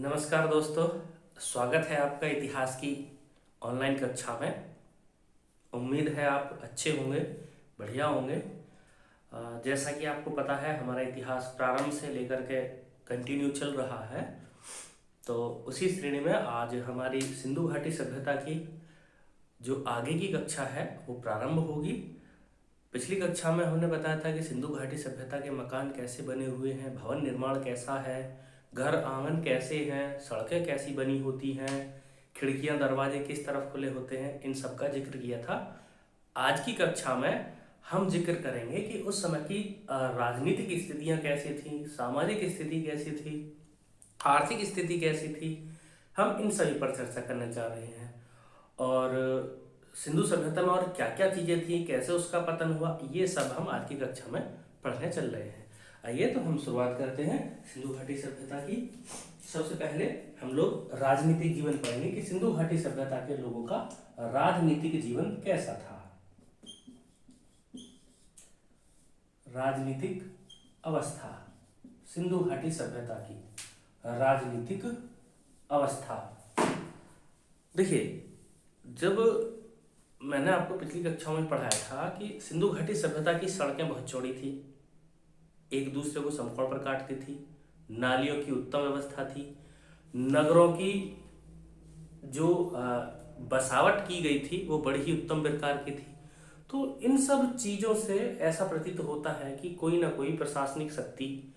नमस्कार दोस्तों। स्वागत है आपका इतिहास की ऑनलाइन कक्षा में। उम्मीद है आप अच्छे होंगे, बढ़िया होंगे। जैसा कि आपको पता है, हमारा इतिहास प्रारंभ से लेकर के कंटिन्यू चल रहा है। तो उसी श्रेणी में आज हमारी सिंधु घाटी सभ्यता की जो आगे की कक्षा है वो प्रारंभ होगी। पिछली कक्षा में हमने बताया था कि सिंधु घाटी सभ्यता के मकान कैसे बने हुए हैं, भवन निर्माण कैसा है, घर आंगन कैसे हैं, सड़कें कैसी बनी होती हैं, खिड़कियां दरवाजे किस तरफ खुले होते हैं, इन सब का जिक्र किया था। आज की कक्षा में हम जिक्र करेंगे कि उस समय की राजनीतिक स्थितियां कैसी थी, सामाजिक स्थिति कैसी थी, आर्थिक स्थिति कैसी थी। हम इन सभी पर चर्चा करने जा रहे हैं। और सिंधु सभ्यता में और क्या क्या चीजें थी, कैसे उसका पतन हुआ, ये सब हम आज की कक्षा में पढ़ने चल रहे हैं। आइए तो हम शुरुआत करते हैं सिंधु घाटी सभ्यता की। सबसे पहले हम लोग राजनीतिक जीवन पढ़ेंगे कि सिंधु घाटी सभ्यता के लोगों का राजनीतिक जीवन कैसा था। राजनीतिक अवस्था, सिंधु घाटी सभ्यता की राजनीतिक अवस्था। देखिए, जब मैंने आपको पिछली कक्षा में पढ़ाया था कि सिंधु घाटी सभ्यता की सड़कें बहुत चौड़ी थी, एक दूसरे को समकोण पर काटती थी, नालियों की उत्तम व्यवस्था थी, नगरों की जो बसावट की गई थी वो बड़ी ही उत्तम प्रकार की थी। तो इन सब चीज़ों से ऐसा प्रतीत होता है कि कोई ना कोई प्रशासनिक शक्ति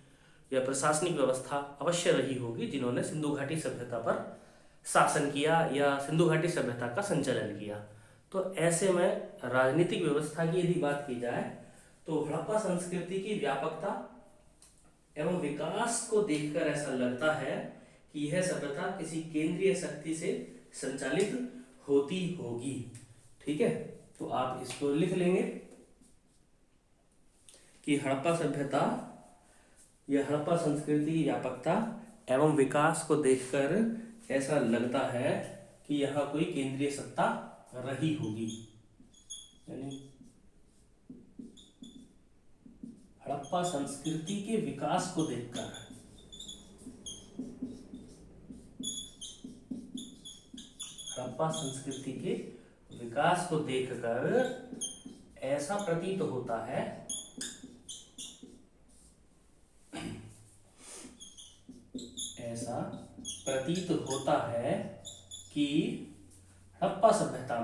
या प्रशासनिक व्यवस्था अवश्य रही होगी जिन्होंने सिंधु घाटी सभ्यता पर शासन किया या सिंधु घाटी सभ्यता का संचालन किया। तो ऐसे में राजनीतिक व्यवस्था की यदि बात की जाए तो हड़प्पा संस्कृति की व्यापकता एवं विकास को देखकर ऐसा लगता है कि यह सभ्यता किसी केंद्रीय शक्ति से संचालित होती होगी। ठीक है, तो आप इसको लिख लेंगे कि हड़प्पा सभ्यता या हड़प्पा संस्कृति की व्यापकता एवं विकास को देखकर ऐसा लगता है कि यहाँ कोई केंद्रीय सत्ता रही होगी। यानी हड़प्पा संस्कृति के विकास को देखकर हड़प्पा संस्कृति के विकास को देखकर ऐसा प्रतीत होता है कि हड़प्पा सभ्यता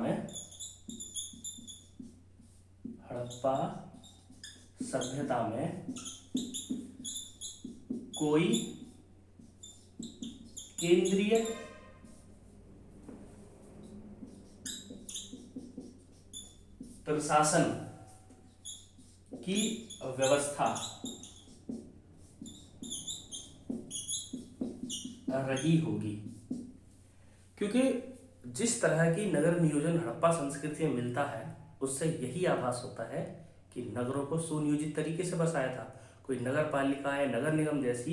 में कोई केंद्रीय प्रशासन की व्यवस्था रही होगी, क्योंकि जिस तरह की नगर नियोजन हड़प्पा संस्कृति में मिलता है उससे यही आभास होता है कि नगरों को सुनियोजित तरीके से बसाया था। कोई नगर पालिका या नगर निगम जैसी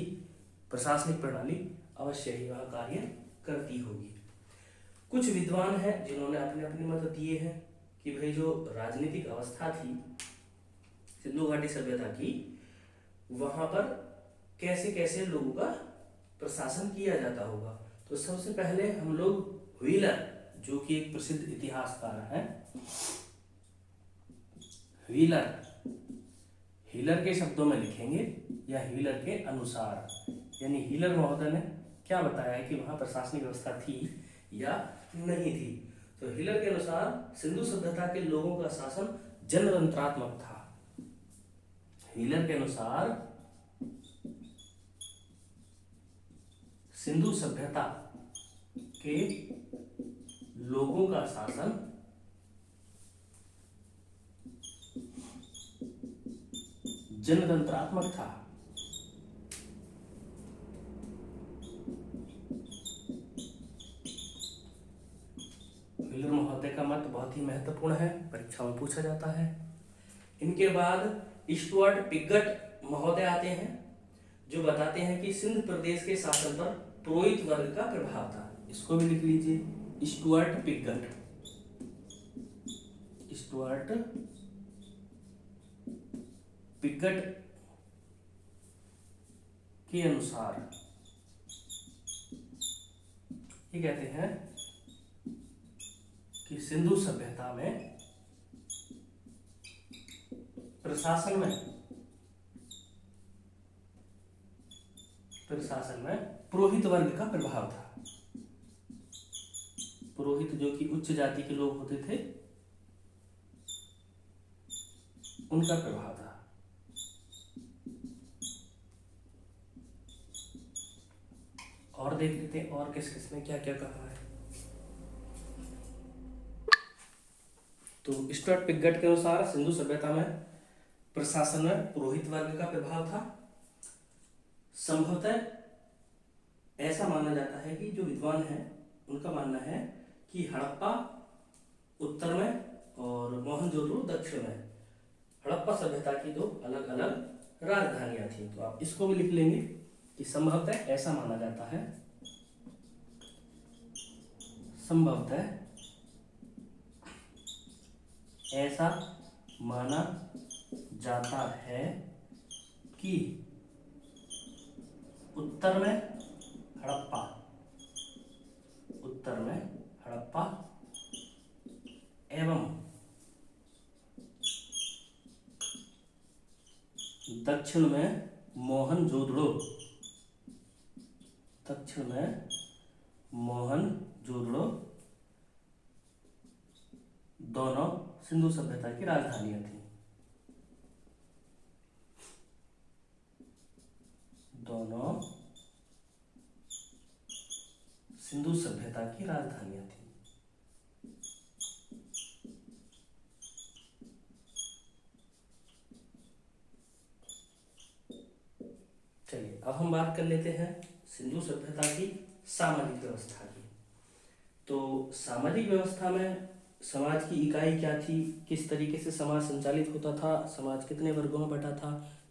प्रशासनिक प्रणाली अवश्य ही वह कार्य करती होगी। कुछ विद्वान हैं जिन्होंने अपने अपने मत दिए हैं कि भाई जो राजनीतिक अवस्था थी सिंधु घाटी सभ्यता की, वहां पर कैसे कैसे लोगों का प्रशासन किया जाता होगा। तो सबसे पहले हम लोग व्हीलर, जो कि एक प्रसिद्ध इतिहासकार है, हीलर के शब्दों में लिखेंगे या हीलर के अनुसार। यानी हीलर महोदय ने क्या बताया है कि वहां प्रशासनिक व्यवस्था थी या नहीं थी। तो हीलर के अनुसार सिंधु सभ्यता के लोगों का शासन जनतंत्रात्मक था। हीलर के अनुसार सिंधु सभ्यता के लोगों का शासन जनतंत्रात्मक था। व्हीलर महोदय का मत बहुत ही महत्वपूर्ण है, परीक्षा में पूछा जाता है। इनके बाद स्टुअर्ट पिगट महोदय आते हैं जो बताते हैं कि सिंध प्रदेश के शासन पर पुरोहित वर्ग का प्रभाव था। इसको भी लिख लीजिए, स्टुअर्ट पिगट के अनुसार ये कहते हैं कि सिंधु सभ्यता में प्रशासन में पुरोहित वर्ग का प्रभाव था। पुरोहित जो कि उच्च जाति के लोग होते थे, उनका प्रभाव था। और देख लेते हैं और किस किस ने क्या क्या कहा है। तो स्टुअर्ट पिगट के अनुसार सिंधु सभ्यता में प्रशासन में पुरोहित वर्ग का प्रभाव था। संभवतः ऐसा माना जाता है कि जो विद्वान हैं उनका मानना है कि हड़प्पा उत्तर में और मोहनजोदड़ो दक्षिण में, हड़प्पा सभ्यता की दो अलग अलग राजधानियां थी। तो आप इसको भी लिख लेंगे कि संभवतः ऐसा माना जाता है, संभवतः ऐसा माना जाता है कि उत्तर में हड़प्पा एवं दक्षिण में मोहनजोदड़ो दोनों सिंधु सभ्यता की राजधानियां थी। दोनों सिंधु सभ्यता की राजधानियां थी। चलिए अब हम बात कर लेते हैं सिंधु सभ्यता की सामाजिक व्यवस्था की। तो सामाजिक व्यवस्था में समाज की इकाई क्या थी, किस तरीके से समाज संचालित होता था, समाज कितने वर्गों में बटा था,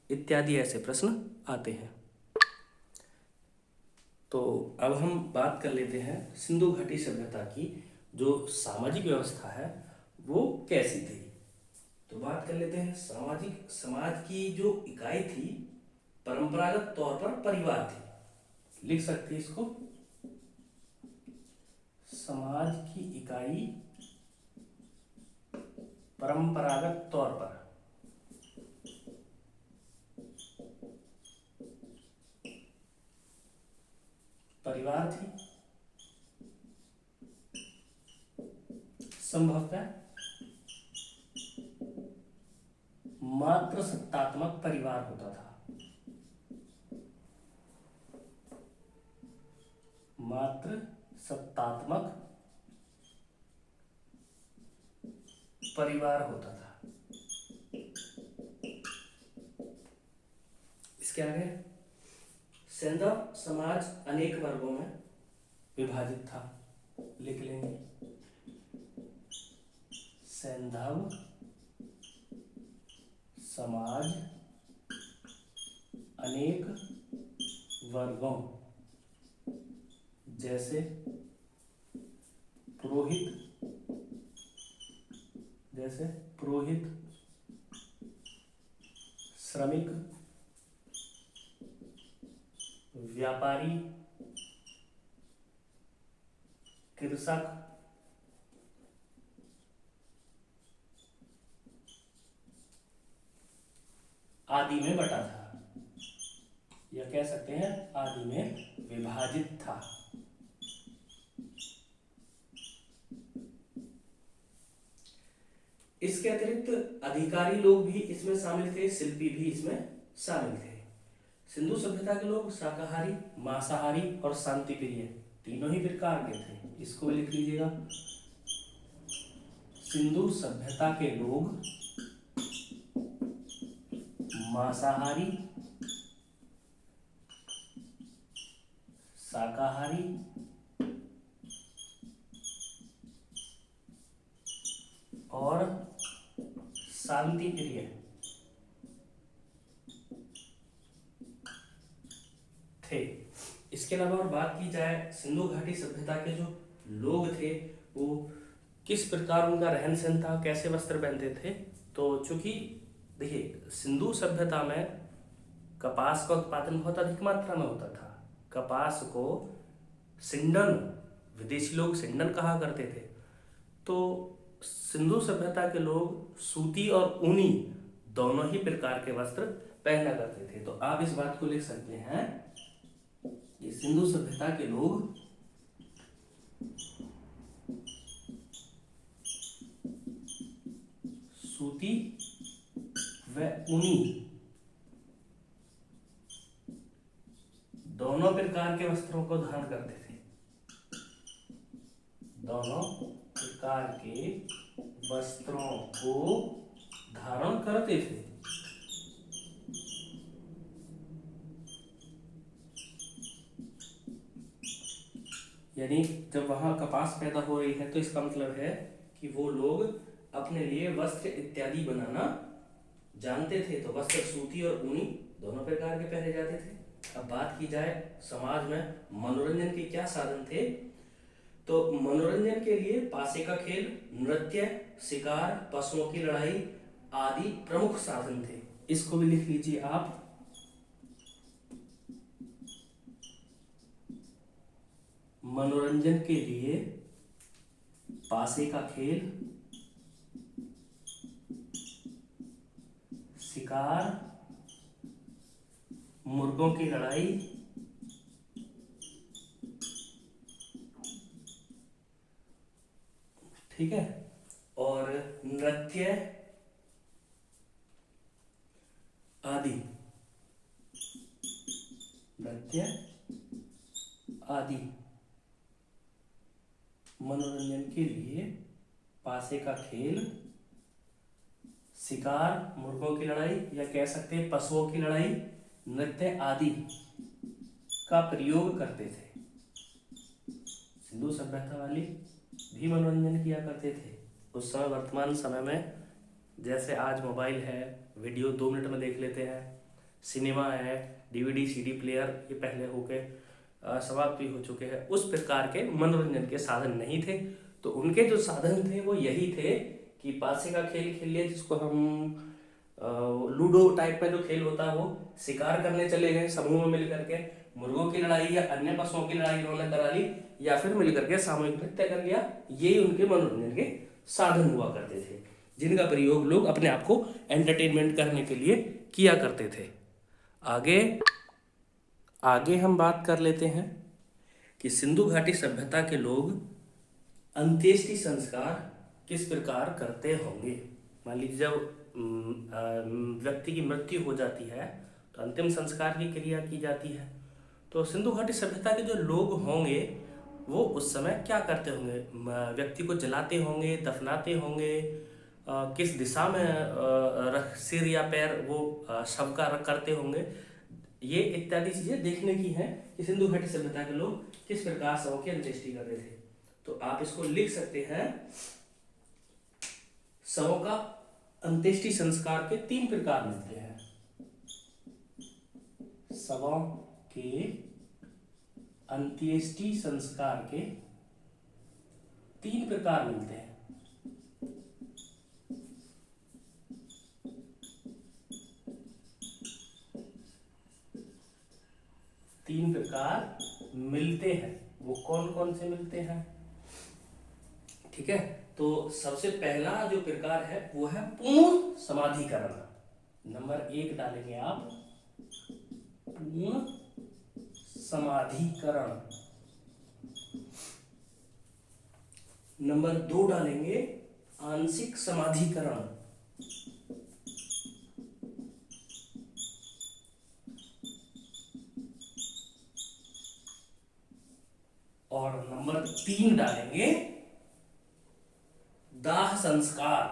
इत्यादि ऐसे प्रश्न आते हैं। तो अब हम बात कर लेते हैं सिंधु घाटी सभ्यता की जो सामाजिक व्यवस्था है वो कैसी थी। तो बात कर लेते हैं समाज की जो इकाई थी परंपरागत तौर पर परिवार थी। लिख सकते हैं इसको, समाज की इकाई परंपरागत तौर पर परिवार थी। संभवतः मात्र सत्तात्मक परिवार होता था। मात्र सत्तात्मक परिवार होता था। इसके आगे सैंधव समाज अनेक वर्गों में विभाजित था। लिख लेंगे, सैंधव समाज अनेक वर्गों जैसे पुरोहित, श्रमिक, व्यापारी, कृषक, आदि में बटा था, या कह सकते हैं आदि में विभाजित था। इसके अतिरिक्त अधिकारी लोग भी इसमें शामिल थे, शिल्पी भी इसमें शामिल थे। सिंधु सभ्यता के लोग शाकाहारी, मांसाहारी और शांति प्रिय तीनों ही प्रकार के थे। इसको लिख लीजिएगा, सिंधु सभ्यता के लोग मांसाहारी, शाकाहारी और शांति प्रिय थे। इसके अलावा और बात की जाए सिंधु घाटी सभ्यता के जो लोग थे वो किस प्रकार उनका रहन सहन था, कैसे वस्त्र पहनते थे। तो चूंकि देखिए सिंधु सभ्यता में कपास का उत्पादन बहुत अधिक मात्रा में होता था। कपास को सिंडन विदेशी लोग सिंडन कहा करते थे। तो सिंधु सभ्यता के लोग सूती और ऊनी दोनों ही प्रकार के वस्त्र पहना करते थे। तो आप इस बात को लिख सकते हैं कि सिंधु सभ्यता के लोग सूती व ऊनी दोनों प्रकार के वस्त्रों को धारण करते थे। दोनों प्रकार के वस्त्रों को धारण करते थे। यानी जब वहां कपास पैदा हो रही है तो इसका मतलब है कि वो लोग अपने लिए वस्त्र इत्यादि बनाना जानते थे। तो वस्त्र सूती और ऊनी दोनों प्रकार के पहने जाते थे। अब बात की जाए समाज में मनोरंजन के क्या साधन थे, तो मनोरंजन के लिए पासे का खेल, नृत्य, शिकार, पशुओं की लड़ाई आदि प्रमुख साधन थे। इसको भी लिख लीजिए आप। मनोरंजन के लिए पासे का खेल, शिकार, मुर्गों की लड़ाई, ठीक है, और नृत्य आदि, नृत्य आदि मनोरंजन के लिए पासे का खेल, शिकार, मुर्गों की लड़ाई या कह सकते हैं पशुओं की लड़ाई, नृत्य आदि का प्रयोग करते थे। सिंधु सभ्यता वाले भी मनोरंजन किया करते थे। उस समय वर्तमान समय में जैसे आज मोबाइल है, वीडियो 2 मिनट में देख लेते हैं, सिनेमा है, डीवीडी सीडी प्लेयर ये पहले होके समाप्त भी हो चुके हैं। उस प्रकार के मनोरंजन के साधन नहीं थे। तो उनके जो साधन थे वो यही थे कि पासे का खेल खेल लिया, जिसको हम लूडो टाइप में जो खेल होता है वो, शिकार करने चले गए समूह में मिल करके, मुर्गों की लड़ाई या अन्य पशुओं की लड़ाई उन्होंने करा ली, या फिर मिल करके सामूहिक नृत्य कर लिया। ये उनके मनोरंजन के साधन हुआ करते थे, जिनका प्रयोग लोग अपने आप को एंटरटेनमेंट करने के लिए किया करते थे। आगे हम बात कर लेते हैं कि सिंधु घाटी सभ्यता के लोग अंत्येष्टि संस्कार किस प्रकार करते होंगे। मान लीजिए जब व्यक्ति की मृत्यु हो जाती है तो अंतिम संस्कार की क्रिया की जाती है। तो सिंधु घाटी सभ्यता के जो लोग होंगे वो उस समय क्या करते होंगे, व्यक्ति को जलाते होंगे, दफनाते होंगे, किस दिशा में सिर या पैर वो शव का करते होंगे, ये इत्यादि चीजें देखने की हैं कि सिंधु घाटी सभ्यता के लोग किस प्रकार शवों की अंत्येष्टि करते थे। तो आप इसको लिख सकते हैं, शवों का अंत्येष्टि संस्कार के 3 प्रकार मिलते हैं। शवों के अंत्येष्टि संस्कार के 3 प्रकार मिलते हैं। तीन प्रकार मिलते हैं। वो कौन कौन से मिलते हैं, ठीक है। तो सबसे पहला जो प्रकार है वो है पूर्ण समाधिकरण। नंबर 1 डालेंगे आप, पूर्ण समाधिकरण। नंबर 2 डालेंगे आंशिक समाधिकरण। और नंबर 3 डालेंगे दाह संस्कार।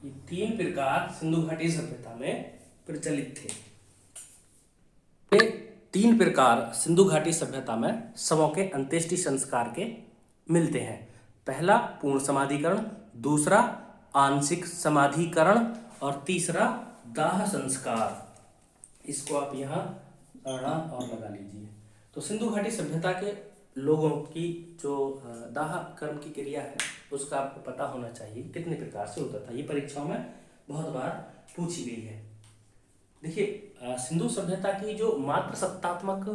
ये 3 प्रकार सिंधु घाटी सभ्यता में प्रचलित थे। ये 3 प्रकार सिंधु घाटी सभ्यता में शवों के अंत्येष्टि संस्कार के मिलते हैं। पहला पूर्ण समाधिकरण, दूसरा आंशिक समाधिकरण और तीसरा दाह संस्कार। इसको आप यहाँ और लगा लीजिए। तो सिंधु घाटी सभ्यता के लोगों की जो दाह कर्म की क्रिया है उसका आपको पता होना चाहिए कितने प्रकार से होता था। ये परीक्षाओं में बहुत बार पूछी गई है। देखिए, सिंधु सभ्यता की जो मातृ सत्तात्मक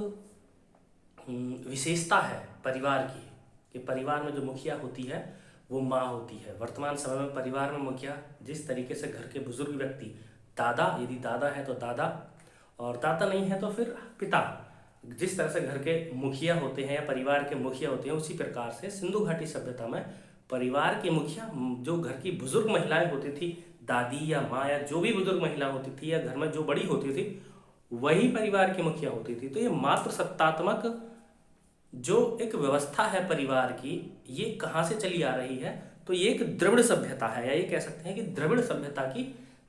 विशेषता है परिवार की, कि परिवार में जो मुखिया होती है वो माँ होती है। वर्तमान समय में परिवार में मुखिया जिस तरीके से घर के बुजुर्ग व्यक्ति, दादा, यदि दादा है तो दादा, और दादा नहीं है तो फिर पिता, जिस तरह से घर के मुखिया होते हैं या परिवार के मुखिया होते हैं, उसी प्रकार से सिंधु घाटी सभ्यता में परिवार के मुखिया, जो घर की बुजुर्ग महिलाएं होती थी, दादी या माँ या जो भी बुजुर्ग महिला होती थी, या घर में जो बड़ी होती थी, वही परिवार की मुखिया होती थी। तो ये मातृ सत्तात्मक जो एक व्यवस्था है परिवार की, ये कहाँ से चली आ रही है? तो ये एक द्रविड़ सभ्यता है, या ये कह सकते हैं कि द्रविड़ सभ्यता की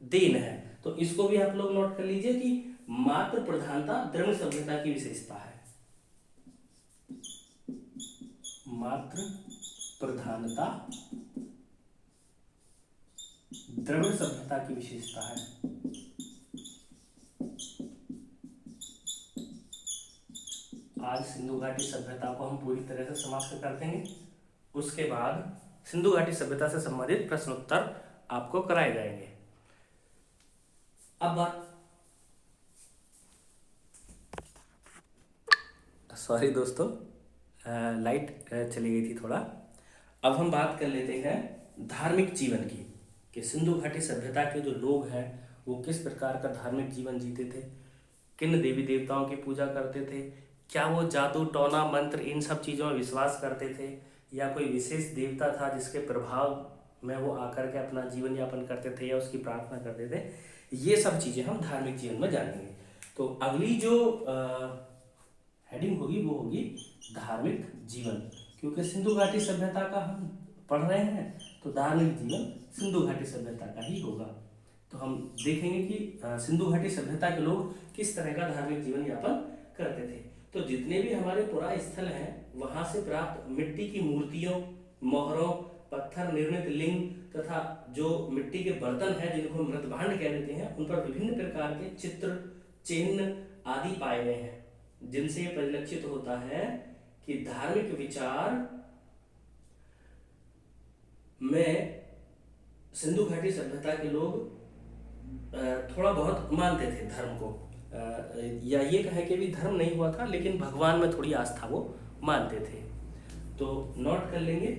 देन है। तो इसको भी आप लोग नोट कर लीजिए कि मातृ प्रधानता द्रविड़ सभ्यता की विशेषता है। मातृ प्रधानता द्रविड़ सभ्यता की विशेषता है। आज सिंधु घाटी सभ्यता को हम पूरी तरह से समाप्त कर देंगे। उसके बाद सिंधु घाटी सभ्यता से संबंधित प्रश्न उत्तर आपको कराए जाएंगे। अब बात, सॉरी दोस्तों, लाइट चली गई थी थोड़ा। अब हम बात कर लेते हैं धार्मिक जीवन की, कि सिंधु घाटी सभ्यता के जो लोग हैं वो किस प्रकार का धार्मिक जीवन जीते थे, किन देवी देवताओं की पूजा करते थे, क्या वो जादू टोना मंत्र इन सब चीज़ों में विश्वास करते थे, या कोई विशेष देवता था जिसके प्रभाव में वो आकर के अपना जीवन यापन करते थे या उसकी प्रार्थना करते थे। ये सब चीज़ें हम धार्मिक जीवन में जानेंगे। तो अगली जो हेडिंग होगी वो होगी धार्मिक जीवन, क्योंकि सिंधु घाटी सभ्यता का हम पढ़ रहे हैं, तो धार्मिक जीवन सिंधु घाटी सभ्यता का ही होगा। तो हम देखेंगे कि सिंधु घाटी सभ्यता के लोग किस तरह का धार्मिक जीवन यापन करते थे। तो जितने भी हमारे पुरा स्थल हैं वहां से प्राप्त मिट्टी की मूर्तियों, मोहरों, पत्थर निर्मित लिंग तथा जो मिट्टी के बर्तन हैं जिनको मृतभांड कह देते हैं, उन पर विभिन्न प्रकार के चित्र, चिन्ह आदि पाए गए हैं, जिनसे ये परिलक्षित होता है कि धार्मिक विचार में सिंधु घाटी सभ्यता के लोग थोड़ा बहुत मानते थे धर्म को, या ये कहें कि भी धर्म नहीं हुआ था, लेकिन भगवान में थोड़ी आस्था वो मानते थे। तो नोट कर लेंगे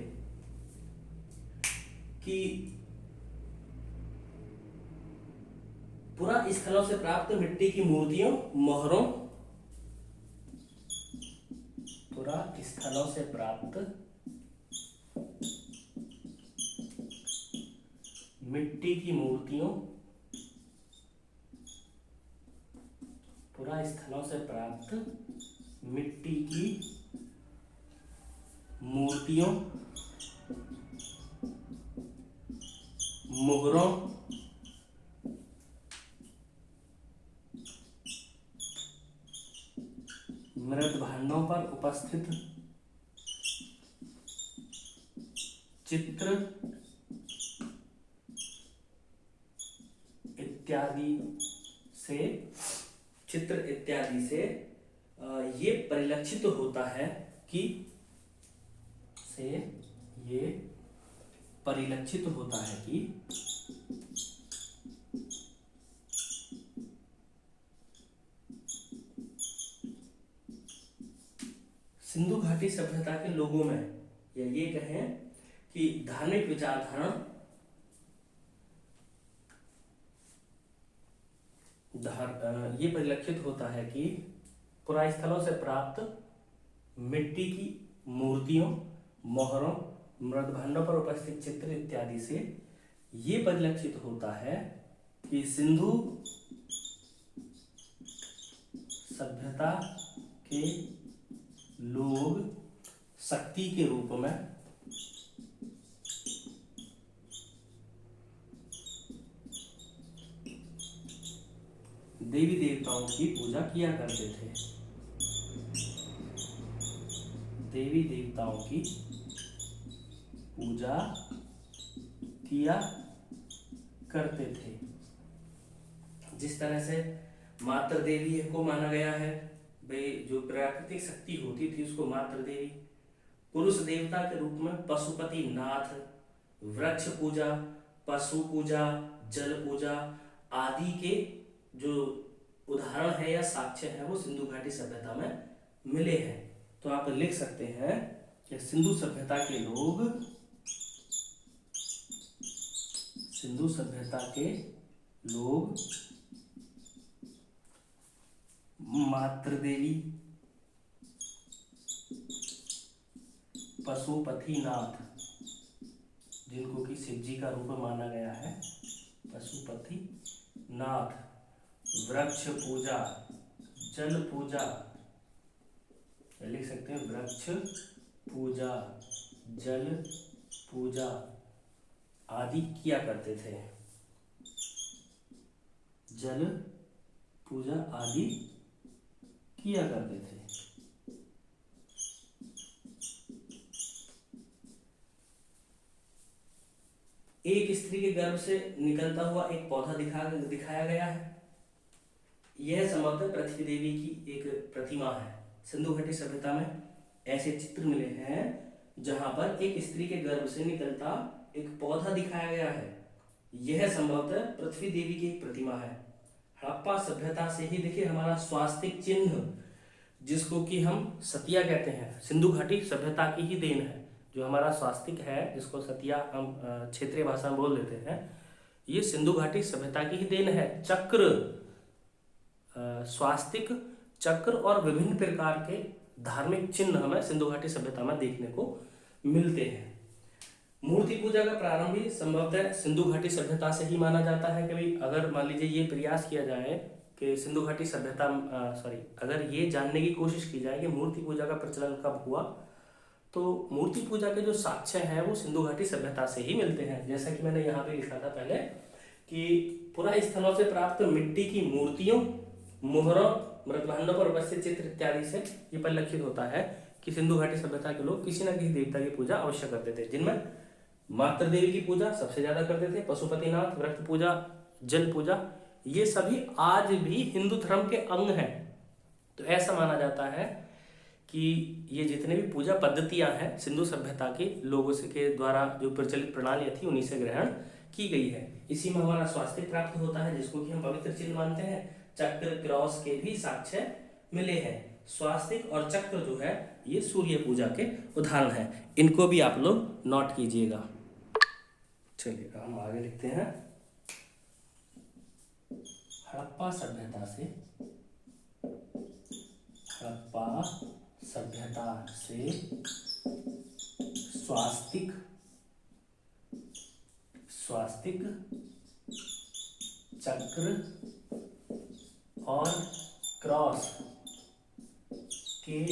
कि पुरा स्थलों से प्राप्त मिट्टी की मूर्तियों, मोहरों, पुरा स्थलों से प्राप्त मिट्टी की मूर्तियों, पुरा स्थलों से प्राप्त मिट्टी की मूर्तियों, मोहरों, मृत भांडों पर उपस्थित चित्र इत्यादि से ये परिलक्षित होता है कि सिंधु घाटी सभ्यता के लोगों में, या ये कहें कि धार्मिक विचारधारा ये परिलक्षित होता है कि पुरा स्थलों से प्राप्त मिट्टी की मूर्तियों, मोहरों, मृतभांडों पर उपस्थित चित्र इत्यादि से ये परिलक्षित होता है कि सिंधु सभ्यता के लोग शक्ति के रूप में देवी देवताओं की पूजा किया करते थे। देवी देवताओं की पूजा किया करते थे। जिस तरह से मातृ देवी को माना गया है, भाई जो प्राकृतिक शक्ति होती थी उसको मातृ देवी, पुरुष देवता के रूप में पशुपति नाथ, वृक्ष पूजा, पशु पूजा, जल पूजा आदि के जो उदाहरण है या साक्ष्य है वो सिंधु घाटी सभ्यता में मिले हैं। तो आप लिख सकते हैं कि सिंधु सभ्यता के लोग मातृदेवी, पशुपतिनाथ, जिनको कि शिव जी का रूप माना गया है, पशुपतिनाथ, वृक्ष पूजा, जल पूजा, लिख सकते हैं वृक्ष पूजा, जल पूजा आदि किया करते थे। जल पूजा आदि किया करते थे। एक स्त्री के गर्भ से निकलता हुआ एक पौधा दिखाया गया है। यह संभवतः पृथ्वी देवी की एक प्रतिमा है। सिंधु घाटी सभ्यता में ऐसे चित्र मिले हैं जहां पर एक स्त्री के गर्भ से निकलता एक पौधा दिखाया गया है। यह संभवतः पृथ्वी देवी की एक प्रतिमा है। हड़प्पा सभ्यता से ही देखिए हमारा स्वास्तिक चिन्ह, जिसको कि हम सतिया कहते हैं, सिंधु घाटी सभ्यता की ही देन है। जो हमारा स्वास्तिक है, जिसको सतिया हम क्षेत्रीय भाषा में बोल देते हैं, ये सिंधु घाटी सभ्यता की ही देन है। चक्र, स्वास्तिक, चक्र और विभिन्न प्रकार के धार्मिक चिन्ह हमें सिंधु घाटी सभ्यता में देखने को मिलते हैं। मूर्ति पूजा का प्रारंभ भी संभवतः सिंधु घाटी सभ्यता से ही माना जाता है। कभी अगर मान लीजिए ये प्रयास किया जाए कि सिंधु घाटी सभ्यता अगर ये जानने की कोशिश की जाए कि मूर्ति पूजा का प्रचलन कब हुआ, तो मूर्ति पूजा के जो साक्ष्य हैं वो सिंधु घाटी सभ्यता से ही मिलते हैं। जैसा कि मैंने यहाँ पे लिखा था पहले कि पुरा स्थलों से प्राप्त मिट्टी की मूर्तियों, मोहरों, मृतभांडों पर उपस्थित चित्र इत्यादि से ये परिलक्षित होता है कि सिंधु घाटी सभ्यता के लोग किसी न किसी देवता की पूजा अवश्य करते थे, जिनमें मातृ देवी की पूजा सबसे ज्यादा करते थे, पशुपतिनाथ, वृक्ष पूजा, जल पूजा, ये सभी आज भी हिंदू धर्म के अंग हैं। तो ऐसा माना जाता है कि ये जितने भी पूजा पद्धतियां हैं सिंधु सभ्यता के लोगों से के द्वारा जो प्रचलित प्रणाली थी उन्हीं से ग्रहण की गई है। इसी में हमारा स्वास्तिक प्राप्त होता है, जिसको कि हम पवित्र चिन्ह मानते हैं। चक्र, क्रॉस के भी साक्ष्य मिले हैं। स्वास्तिक और चक्र जो है ये सूर्य पूजा के उदाहरण हैं। इनको भी आप लोग नोट कीजिएगा। चलिए हम आगे लिखते हैं। हड़प्पा सभ्यता से स्वास्तिक, चक्र और क्रॉस के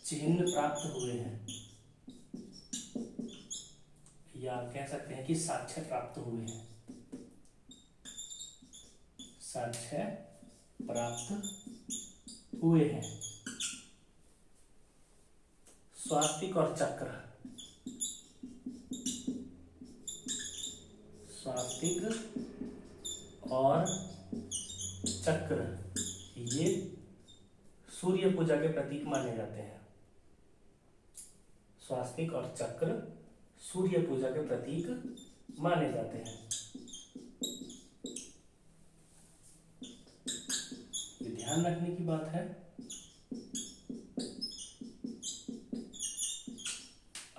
चिन्ह प्राप्त हुए हैं, या कह सकते हैं कि साक्ष्य प्राप्त हुए हैं। साक्ष्य प्राप्त हुए हैं। स्वास्तिक और चक्र, ये सूर्य पूजा के प्रतीक माने जाते हैं। स्वास्तिक और चक्र सूर्य पूजा के प्रतीक माने जाते हैं। ये ध्यान रखने की बात है।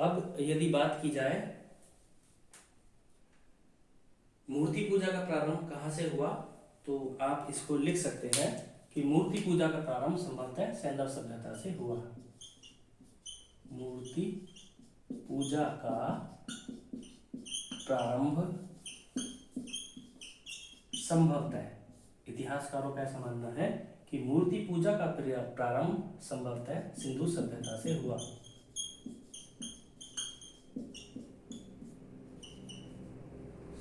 अब यदि बात की जाए मूर्ति पूजा का प्रारंभ कहाँ से हुआ, तो आप इसको लिख सकते हैं कि मूर्ति पूजा का प्रारंभ संभवतः सैंधव सभ्यता से हुआ। मूर्ति पूजा का प्रारंभ संभवतः, इतिहासकारों का ऐसा मानना है कि मूर्ति पूजा का प्रारंभ संभवतः सिंधु सभ्यता से हुआ।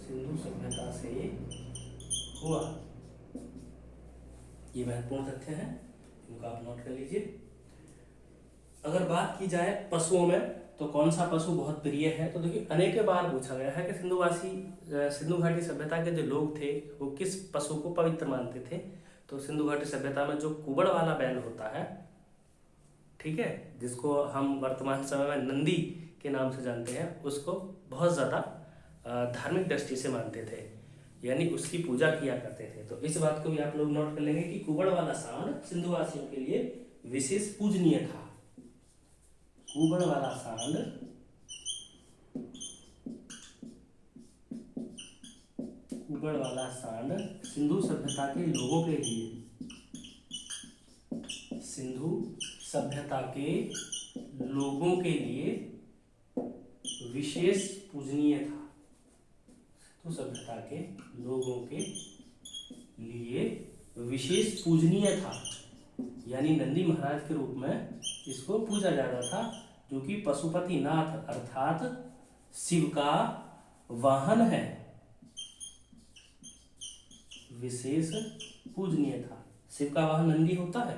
सिंधु सभ्यता से हुआ। ये महत्वपूर्ण तथ्य हैं, इनको आप नोट कर लीजिए। अगर बात की जाए पशुओं में, तो कौन सा पशु बहुत प्रिय है, तो देखिए अनेक बार पूछा गया है कि सिंधु घाटी सभ्यता के जो लोग थे वो किस पशु को पवित्र मानते थे। तो सिंधु घाटी सभ्यता में जो कुबड़ वाला बैल होता है, ठीक है, जिसको हम वर्तमान समय में नंदी के नाम से जानते हैं, उसको बहुत ज़्यादा धार्मिक दृष्टि से मानते थे। यानी उसकी पूजा किया करते थे। तो इस बात को भी आप लोग नोट कर लेंगे कि कुबड़ वाला सांड सिंधु वासियों के लिए विशेष पूजनीय था। कुबड़ वाला सांड सिंधु सभ्यता के लोगों के लिए, सिंधु सभ्यता के लोगों के लिए विशेष पूजनीय था। सिंधु सभ्यता के लोगों के लिए विशेष पूजनीय था, यानी नंदी महाराज के रूप में इसको पूजा जाता था, जो कि पशुपतिनाथ अर्थात शिव का वाहन है, विशेष पूजनीय था। शिव का वाहन नंदी होता है,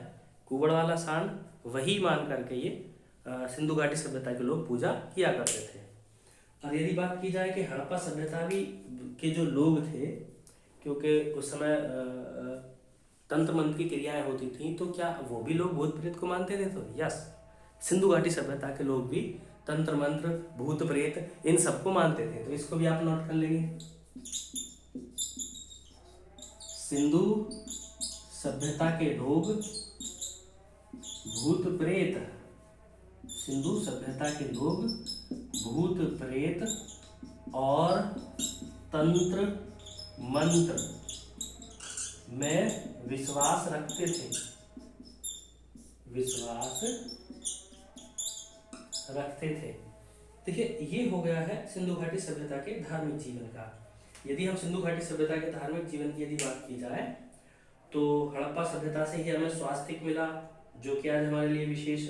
कुबड़ वाला सांड वही मान करके ये सिंधु घाटी सभ्यता के लोग पूजा किया करते थे। और यदि बात की जाए कि हड़प्पा सभ्यता भी के जो लोग थे, क्योंकि उस समय तंत्र मंत्र की क्रियाएं होती थी, तो क्या वो भी लोग भूत प्रेत को मानते थे? तो यस, सिंधु घाटी सभ्यता के लोग भी तंत्र मंत्र, भूत प्रेत इन सबको मानते थे। तो इसको भी आप नोट कर लेंगे। सिंधु सभ्यता के लोग भूत प्रेत, सिंधु सभ्यता के लोग भूत प्रेत और तंत्र मंत्र में विश्वास रखते थे, देखिए ये हो गया है सिंधु घाटी सभ्यता के धार्मिक जीवन का। यदि हम सिंधु घाटी सभ्यता के धार्मिक जीवन की यदि बात की जाए, तो हड़प्पा सभ्यता से ही हमें स्वास्तिक मिला, जो कि आज हमारे लिए विशेष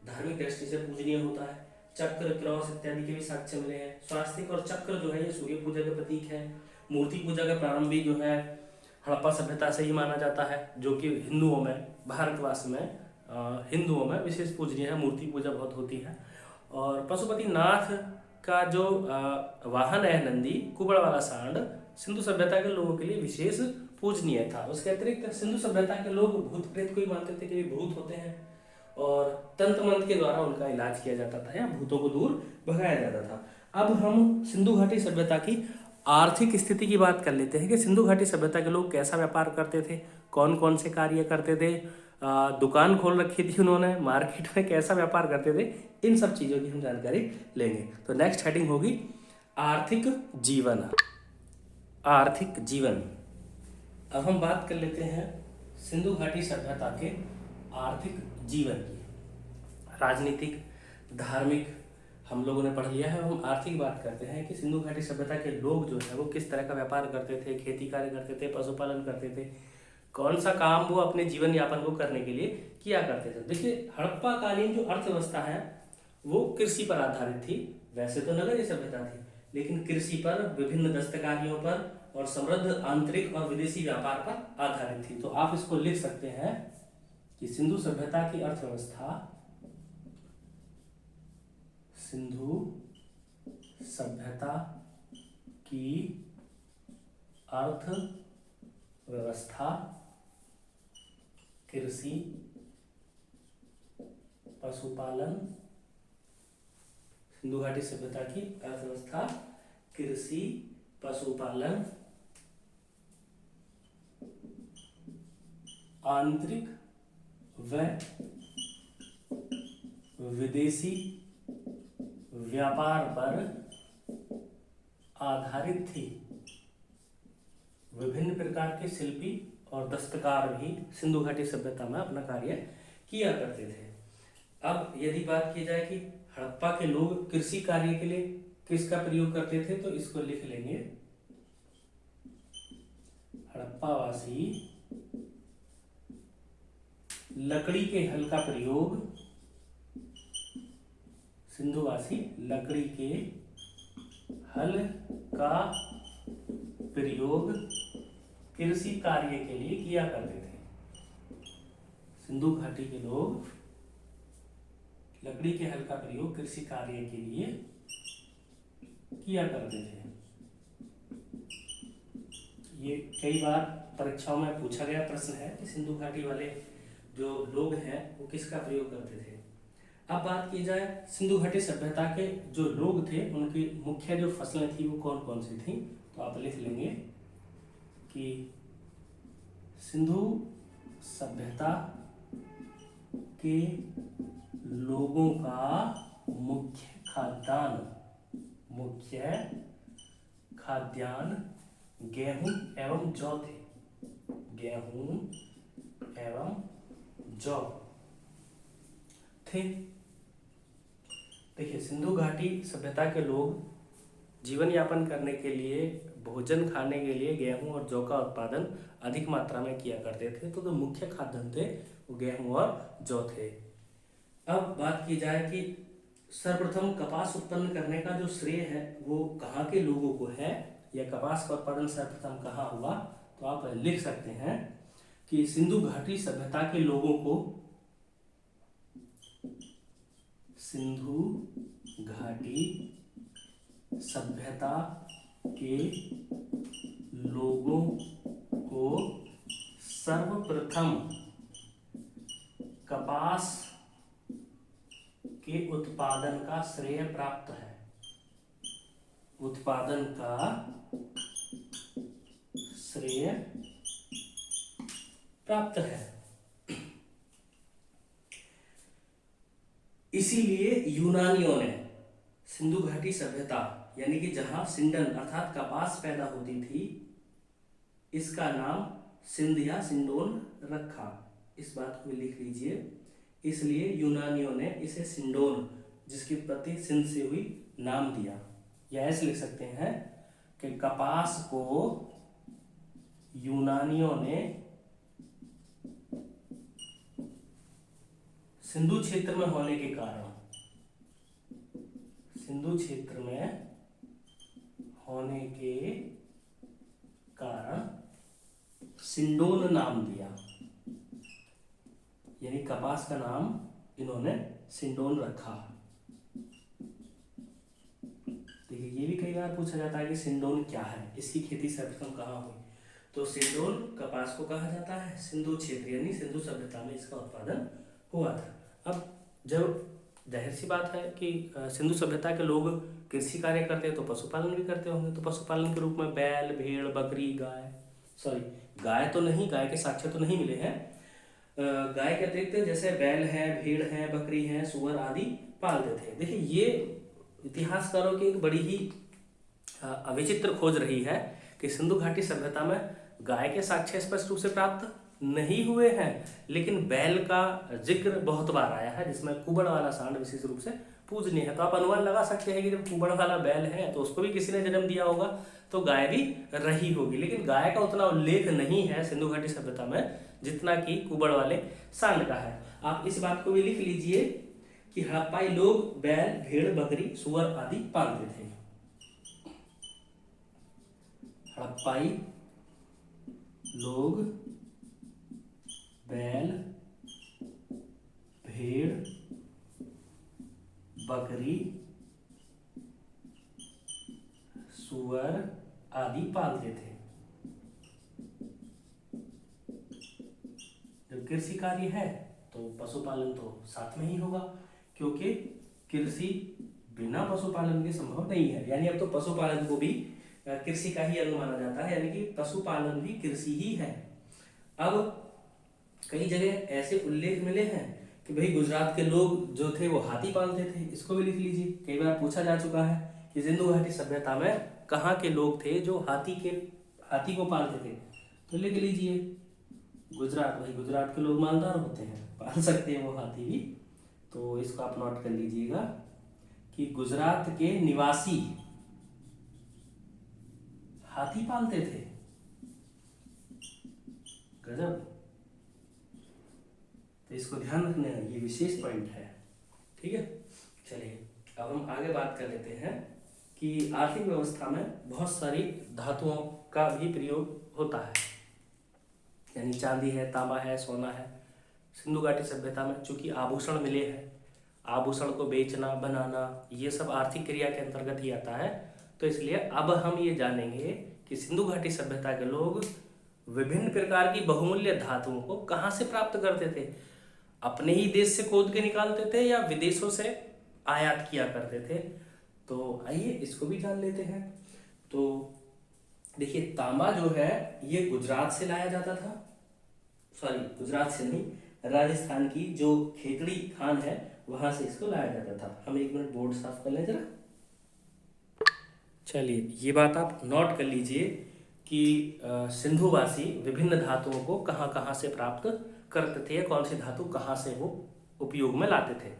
धार्मिक दृष्टि से पूजनीय होता है। चक्र, क्रॉस इत्यादि के भी साक्ष्य मिले हैं। स्वास्तिक और चक्र जो है ये सूर्य पूजा के प्रतीक है। मूर्ति पूजा का प्रारंभ भी जो है हड़प्पा सभ्यता से ही माना जाता है, जो कि हिंदुओं में, भारतवर्ष में हिंदुओं में विशेष पूजनीय है। मूर्ति पूजा बहुत होती है। और पशुपतिनाथ का जो वाहन है नंदी, कुबड़ वाला सांड, सिंधु सभ्यता के लोगों के लिए विशेष पूजनीय था। उसके अतिरिक्त सिंधु सभ्यता के लोग भूत प्रेत को ही मानते थे कि भूत होते हैं, और तंत्र मंत्र के द्वारा उनका इलाज किया जाता था या भूतों को दूर भगाया जाता था। अब हम सिंधु घाटी सभ्यता की आर्थिक स्थिति की बात कर लेते हैं कि सिंधु घाटी सभ्यता के लोग कैसा व्यापार करते थे, कौन कौन से कार्य करते थे, दुकान खोल रखी थी उन्होंने, मार्केट में कैसा व्यापार करते थे, इन सब चीज़ों की हम जानकारी लेंगे। तो नेक्स्ट हेडिंग होगी आर्थिक जीवन। आर्थिक जीवन। अब हम बात कर लेते हैं सिंधु घाटी सभ्यता के आर्थिक जीवन की। राजनीतिक, धार्मिक हम लोगों ने पढ़ लिया है। हम आर्थिक बात करते हैं कि सिंधु घाटी सभ्यता के लोग जो है वो किस तरह का व्यापार करते थे, खेती कार्य करते थे, पशुपालन करते थे, कौन सा काम वो अपने जीवन यापन को करने के लिए किया करते थे। देखिए हड़प्पा कालीन जो अर्थव्यवस्था है वो कृषि पर आधारित थी। वैसे तो नगरीय सभ्यता थी, लेकिन कृषि पर, विभिन्न दस्तकारियों पर और समृद्ध आंतरिक और विदेशी व्यापार पर आधारित थी। तो आप इसको लिख सकते हैं कि सिंधु सभ्यता की अर्थव्यवस्था, सिंधु सभ्यता की अर्थव्यवस्था कृषि, पशुपालन, सिंधु घाटी सभ्यता की अर्थव्यवस्था कृषि, पशुपालन, आंतरिक व विदेशी व्यापार पर आधारित थी। विभिन्न प्रकार के शिल्पी और दस्तकार भी सिंधु घाटी सभ्यता में अपना कार्य किया करते थे। अब यदि बात की जाए कि हड़प्पा के लोग कृषि कार्य के लिए किसका प्रयोग करते थे, तो इसको लिख लेंगे हड़प्पावासी लकड़ी के हल का प्रयोग, सिंधुवासी लकड़ी के हल का प्रयोग कृषि कार्य के लिए किया करते थे। सिंधु घाटी के लोग लकड़ी के हल का प्रयोग कृषि कार्य के लिए किया करते थे। ये कई बार परीक्षाओं में पूछा गया प्रश्न है कि सिंधु घाटी वाले जो लोग हैं वो किसका प्रयोग करते थे। अब बात की जाए सिंधु घाटी सभ्यता के जो लोग थे उनकी मुख्य जो फसलें थी वो कौन कौन सी थी, तो आप लिख लेंगे कि सिंधु सभ्यता के लोगों का मुख्य खाद्यान्न गेहूं एवं जौ थे। गेहूं एवं जौ थे। देखिए, सिंधु घाटी सभ्यता के लोग जीवन यापन करने के लिए, भोजन खाने के लिए गेहूं और जौ का उत्पादन अधिक मात्रा में किया करते थे। तो जो मुख्य खाद्यान्न थे वो गेहूं और जौ थे। अब बात की जाए कि सर्वप्रथम कपास उत्पन्न करने का जो श्रेय है वो कहाँ के लोगों को है, या कपास का उत्पादन सर्वप्रथम कहाँ हुआ, तो आप लिख सकते हैं कि सिंधु घाटी सभ्यता के लोगों को, सिंधु घाटी सभ्यता के लोगों को सर्वप्रथम कपास के उत्पादन का श्रेय प्राप्त है। उत्पादन का श्रेय प्राप्त है। इसीलिए यूनानियों ने सिंधु घाटी सभ्यता, यानी कि जहां सिंडन अर्थात कपास पैदा होती थी, इसका नाम सिंध या सिंडोन रखा। इस बात को लिख लीजिए। इसलिए यूनानियों ने इसे सिंडोन, जिसकी उत्पत्ति सिंध से हुई, नाम दिया। या ऐसे लिख सकते हैं कि कपास को यूनानियों ने सिंधु क्षेत्र में होने के कारण, सिंधु क्षेत्र में होने के कारण सिंडोन नाम दिया। यानी कपास का नाम इन्होंने सिंडोन रखा। देखिए, ये भी कई बार पूछा जाता है कि सिंडोन क्या है, इसकी खेती सर्वप्रथम कहाँ हुई। तो सिंडोन कपास को कहा जाता है सिंधु क्षेत्र, यानी सिंधु सभ्यता में इसका उत्पादन हुआ था। अब जब जाहिर सी बात है कि सिंधु सभ्यता के लोग कृषि कार्य करते हैं तो पशुपालन भी करते होंगे। तो पशुपालन के रूप में बैल, भेड़, बकरी, गाय तो नहीं, गाय के साक्ष्य तो नहीं मिले हैं। गाय के अतिरिक्त जैसे बैल है, भीड़ है, बकरी है, सुअर आदि पालते थे। देखिए, ये इतिहासकारों की एक बड़ी ही अविचित्र खोज रही है कि सिंधु घाटी सभ्यता में गाय के साक्ष्य स्पष्ट रूप से प्राप्त नहीं हुए हैं, लेकिन बैल का जिक्र बहुत बार आया है, जिसमें कुबड़ वाला सांड विशेष रूप से पूजनीय है। तो आप अनुमान लगा सकते हैं कि जब कुबड़ वाला बैल है तो उसको भी किसी ने जन्म दिया होगा, तो गाय भी रही होगी। लेकिन गाय का उतना उल्लेख नहीं है सिंधु घाटी सभ्यता में जितना कि कुबड़ वाले सांड का है। आप इस बात को भी लिख लीजिए कि हड़प्पाई लोग बैल, भेड़, बकरी, सुअर आदि पालते थे। हड़प्पाई लोग बैल, भेड़, बकरी, सुअर आदि पालते थे। जब कृषि कार्य है तो पशुपालन तो साथ में ही होगा, क्योंकि कृषि बिना पशुपालन के संभव नहीं है। यानी अब तो पशुपालन को भी कृषि का ही अंग माना जाता है, यानी कि पशुपालन भी कृषि ही है। अब कई जगह ऐसे उल्लेख मिले हैं कि भाई गुजरात के लोग जो थे वो हाथी पालते थे। इसको भी लिख लीजिए। कई बार पूछा जा चुका है कि सिंधु घाटी सभ्यता में कहाँ के लोग थे जो हाथी को पालते थे, तो लिख लीजिए गुजरात। भाई गुजरात के लोग मालदार होते हैं, पाल सकते हैं वो हाथी भी। तो इसको आप नोट कर लीजिएगा कि गुजरात के निवासी हाथी पालते थे। गजब। तो इसको ध्यान रखना है, ये विशेष पॉइंट है। ठीक है, चलिए अब हम आगे बात कर लेते हैं कि आर्थिक व्यवस्था में बहुत सारी धातुओं का भी प्रयोग होता है, यानी चांदी है, तांबा है, सोना है। सिंधु घाटी सभ्यता में चूंकि आभूषण मिले हैं, आभूषण को बेचना, बनाना, ये सब आर्थिक क्रिया के अंतर्गत ही आता है। तो इसलिए अब हम ये जानेंगे कि सिंधु घाटी सभ्यता के लोग विभिन्न प्रकार की बहुमूल्य धातुओं को कहाँ से प्राप्त करते थे। अपने ही देश से खोद के निकालते थे या विदेशों से आयात किया करते थे। तो आइए इसको भी जान लेते हैं। तो देखिए तांबा जो है ये गुजरात से लाया जाता था, सॉरी गुजरात से नहीं, राजस्थान की जो खेतड़ी खान है वहां से इसको लाया जाता था। हम एक मिनट बोर्ड साफ कर लें जरा। चलिए ये बात आप नोट कर लीजिए कि सिंधुवासी विभिन्न धातुओं को कहाँ कहाँ से प्राप्त करते थे, या कौन सी धातु कहाँ से वो उपयोग में लाते थे।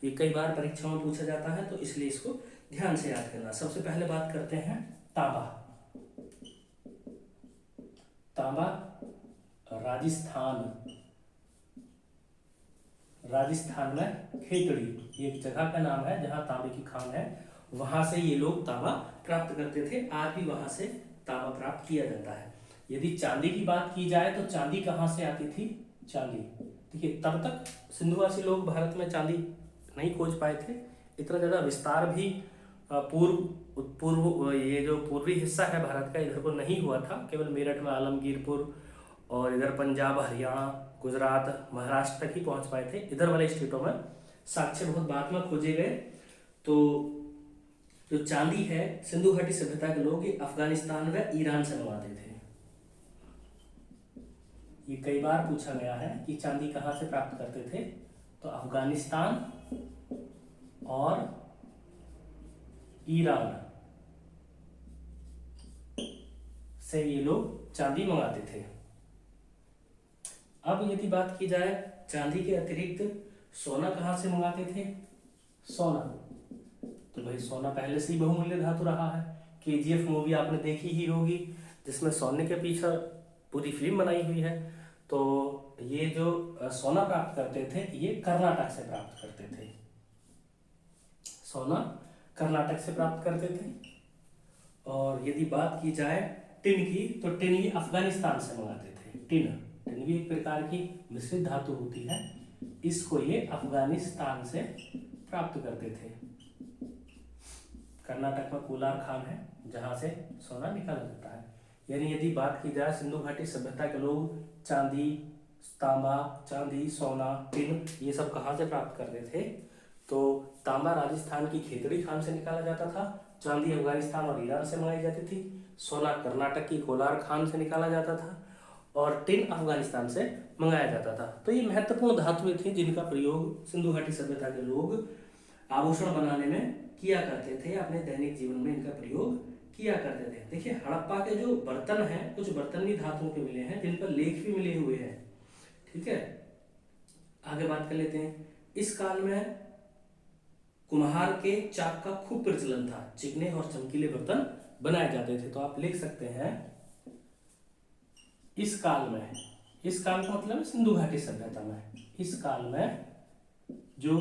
ये कई बार परीक्षा में पूछा जाता है, तो इसलिए इसको ध्यान से याद करना। सबसे पहले बात करते हैं तांबा। तांबा राजस्थान, राजस्थान में खेतड़ी एक जगह का नाम है जहाँ तांबे की खान है, वहां से ये लोग तांबा प्राप्त करते थे। आज भी वहां से तांबा प्राप्त किया जाता है। यदि चांदी की बात की जाए तो चांदी कहाँ से आती थी? चांदी, देखिए तब तक सिंधुवासी लोग भारत में चांदी नहीं खोज पाए थे। इतना ज़्यादा विस्तार भी पूर्व ये जो पूर्वी हिस्सा है भारत का, इधर को नहीं हुआ था। केवल मेरठ में आलमगीरपुर और इधर पंजाब, हरियाणा, गुजरात, महाराष्ट्र तक ही पहुंच पाए थे। इधर वाले स्टेटों में साक्ष्य बहुत बाद में खोजे गए। तो जो चांदी है, सिंधु घाटी सभ्यता के लोग ये अफगानिस्तान व ईरान से मंगवाते थे। ये कई बार पूछा गया है कि चांदी कहाँ से प्राप्त करते थे, तो अफगानिस्तान और ईरान से ये लोग चांदी मंगाते थे। अब यदि बात की जाए चांदी के अतिरिक्त सोना कहाँ से मंगाते थे? सोना, तो भाई सोना पहले से ही बहुमूल्य धातु रहा है। केजीएफ मूवी आपने देखी ही होगी, जिसमें सोने के पीछे पूरी फिल्म बनाई हुई है। तो ये जो सोना प्राप्त करते थे ये कर्नाटक से प्राप्त करते थे। सोना कर्नाटक से प्राप्त करते थे। और यदि बात की जाए टिन की, तो टिन ये अफगानिस्तान से मंगाते थे। टिन भी एक प्रकार की मिश्रित धातु होती है, इसको ये अफगानिस्तान से प्राप्त करते थे। कर्नाटक में कोलार खान है जहां से सोना निकाला जाता है। यानी यदि बात की जाए सिंधु घाटी सभ्यता के लोग चांदी, तांबा, चांदी, सोना, टिन ये सब कहाँ से प्राप्त करते थे? तो तांबा राजस्थान की खेतड़ी खान से निकाला जाता था, चांदी अफगानिस्तान और ईरान से मंगाई जाती थी, सोना कर्नाटक की कोलार खान से निकाला जाता था, और टिन अफगानिस्तान से मंगाया जाता था। तो ये महत्वपूर्ण धातुएं थी जिनका प्रयोग सिंधु घाटी सभ्यता के लोग आभूषण बनाने में किया करते थे। अपने दैनिक जीवन में इनका प्रयोग किया करते थे। देखिए हड़प्पा के जो बर्तन हैं, कुछ बर्तन भी धातुओं के मिले हैं जिन पर लेख भी मिले हुए हैं। ठीक है, आगे बात कर लेते हैं। इस काल में कुम्हार के चाक का खूब प्रचलन था, चिकने और चमकीले बर्तन बनाए जाते थे। तो आप लिख सकते हैं इस काल में, इस काल का मतलब सिंधु घाटी सभ्यता में, इस काल में जो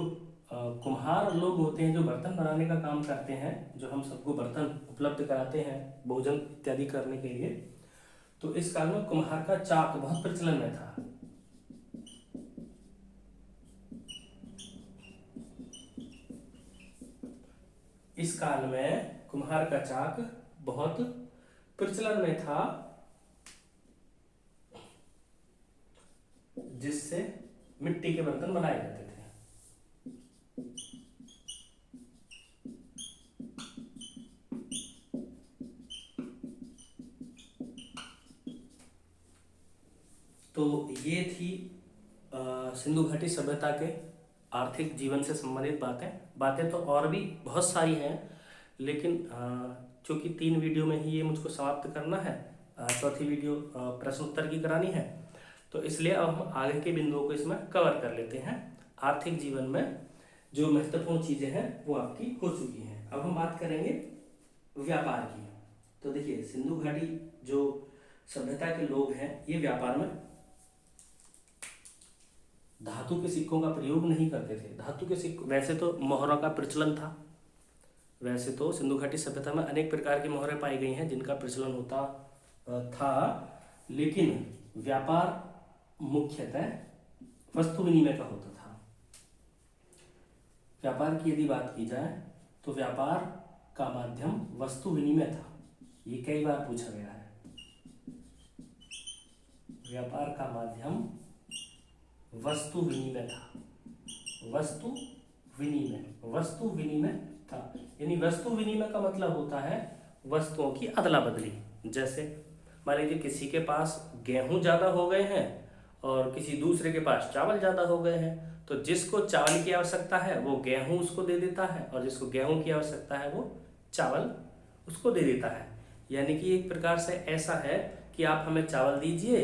कुम्हार लोग होते हैं जो बर्तन बनाने का काम करते हैं, जो हम सबको बर्तन उपलब्ध कराते हैं भोजन इत्यादि करने के लिए, तो इस काल में कुम्हार का चाक बहुत प्रचलन में था। इस काल में कुम्हार का चाक बहुत प्रचलन में था, जिससे मिट्टी के बर्तन बनाए जाते थे। तो ये थी सिंधु घाटी सभ्यता के आर्थिक जीवन से संबंधित बातें तो और भी बहुत सारी हैं, लेकिन चूंकि 3 वीडियो में ही ये मुझको समाप्त करना है, चौथी वीडियो प्रश्न उत्तर की करानी है, तो इसलिए अब हम आगे के बिंदुओं को इसमें कवर कर लेते हैं। आर्थिक जीवन में जो महत्वपूर्ण चीज़ें हैं वो आपकी हो चुकी हैं। अब हम बात करेंगे व्यापार की। तो देखिए सिंधु घाटी जो सभ्यता के लोग हैं ये व्यापार में धातु के सिक्कों का प्रयोग नहीं करते थे। धातु के सिक्कों, वैसे तो मोहरों का प्रचलन था, वैसे तो सिंधु घाटी सभ्यता में अनेक प्रकार की मोहरें पाई गई हैं जिनका प्रचलन होता था, लेकिन व्यापार मुख्यतः वस्तु विनिमय का होता था। व्यापार की यदि बात की जाए तो व्यापार का माध्यम वस्तु विनिमय था। ये कई बार पूछा गया है। व्यापार का माध्यम वस्तु विनिमय था, वस्तु विनिमय था। यानी वस्तु विनिमय का मतलब होता है वस्तुओं की अदला बदली, जैसे मान लीजिए किसी के पास गेहूं ज़्यादा हो गए हैं और किसी दूसरे के पास चावल ज़्यादा हो गए हैं, तो जिसको चावल की आवश्यकता है वो गेहूं उसको दे देता है, और जिसको गेहूं की आवश्यकता है वो चावल उसको दे देता है। यानी कि एक प्रकार से ऐसा है कि आप हमें चावल दीजिए,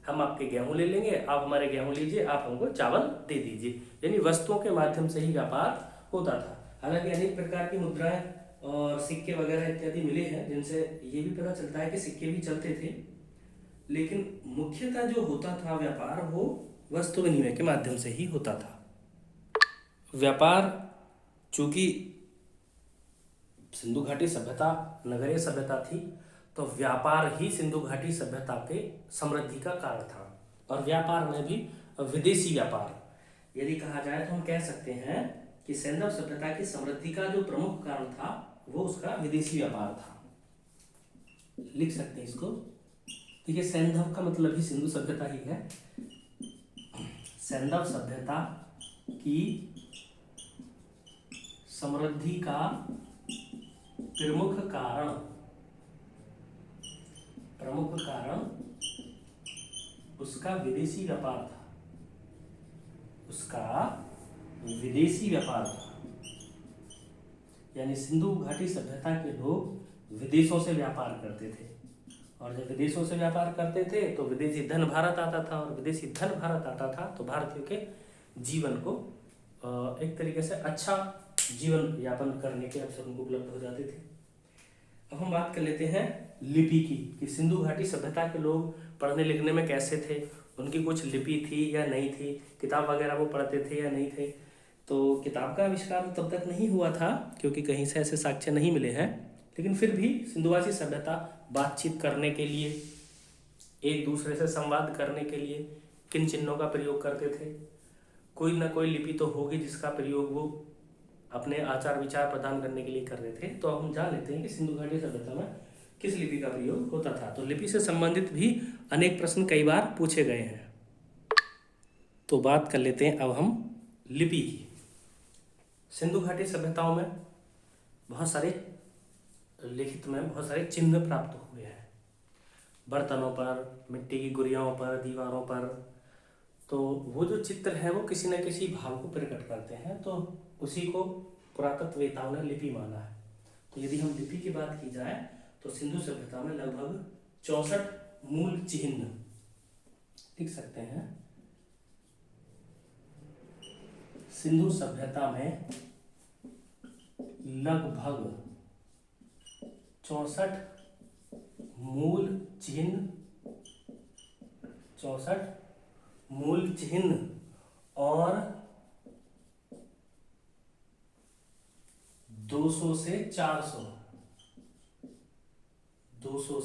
हम आपके गेहूं ले लेंगे, आप हमारे गेहूं लीजिए, आप हमको चावल दे दीजिए। यानी वस्तुओं के माध्यम से ही व्यापार होता था। हालांकि अनेक प्रकार की मुद्राएं और सिक्के वगैरह इत्यादि मिले हैं जिनसे ये भी पता चलता है कि सिक्के भी चलते थे, लेकिन मुख्यतः जो होता था व्यापार वो वस्तु विनिमय के माध्यम से ही होता था। व्यापार चूंकि सिंधु घाटी सभ्यता नगरीय सभ्यता थी, तो व्यापार ही सिंधु घाटी सभ्यता के समृद्धि का कारण था। और व्यापार में भी विदेशी व्यापार यदि कहा जाए तो हम कह सकते हैं कि सैंधव सभ्यता की समृद्धि का जो प्रमुख कारण था वो उसका विदेशी व्यापार था। लिख सकते हैं इसको। देखिए, सैंधव का मतलब ही सिंधु सभ्यता ही है। सैंधव सभ्यता की समृद्धि का प्रमुख कारण उसका विदेशी व्यापार था। यानी सिंधु घाटी सभ्यता के लोग विदेशों से व्यापार करते थे, और जब विदेशों से व्यापार करते थे तो विदेशी धन भारत आता था, और विदेशी धन भारत आता था तो भारतीयों के जीवन को एक तरीके से अच्छा जीवन यापन करने के अवसर उनको उपलब्ध हो जाते थे। अब हम बात कर लेते हैं लिपि की, कि सिंधु घाटी सभ्यता के लोग पढ़ने लिखने में कैसे थे, उनकी कुछ लिपि थी या नहीं थी, किताब वगैरह वो पढ़ते थे या नहीं थे। तो किताब का आविष्कार तब तक नहीं हुआ था क्योंकि कहीं से ऐसे साक्ष्य नहीं मिले हैं, लेकिन फिर भी सिंधुवासी सभ्यता बातचीत करने के लिए, एक दूसरे से संवाद करने के लिए किन चिन्हों का प्रयोग करते थे। कोई ना कोई लिपि तो होगी जिसका प्रयोग वो अपने आचार विचार प्रदान करने के लिए कर रहे थे। तो हम जान लेते हैं कि सिंधु घाटी सभ्यता में किस लिपि का प्रयोग होता था। तो लिपि से संबंधित भी अनेक प्रश्न कई बार पूछे गए हैं। तो बात कर लेते हैं अब हम लिपि की। सिंधु घाटी सभ्यताओं में बहुत सारे लिखित में बहुत सारे चिन्ह प्राप्त हुए हैं, बर्तनों पर, मिट्टी की गुड़ियाओं पर, दीवारों पर। तो वो जो चित्र हैं वो किसी न किसी भाव को प्रकट करते हैं, तो उसी को पुरातत्ववेताओं ने लिपि माना है। तो यदि हम लिपि की बात की जाए तो सिंधु सभ्यता में लगभग 64 मूल चिन्ह लिख सकते हैं। सिंधु सभ्यता में लगभग 64 मूल चिन्ह और 200 से 400 200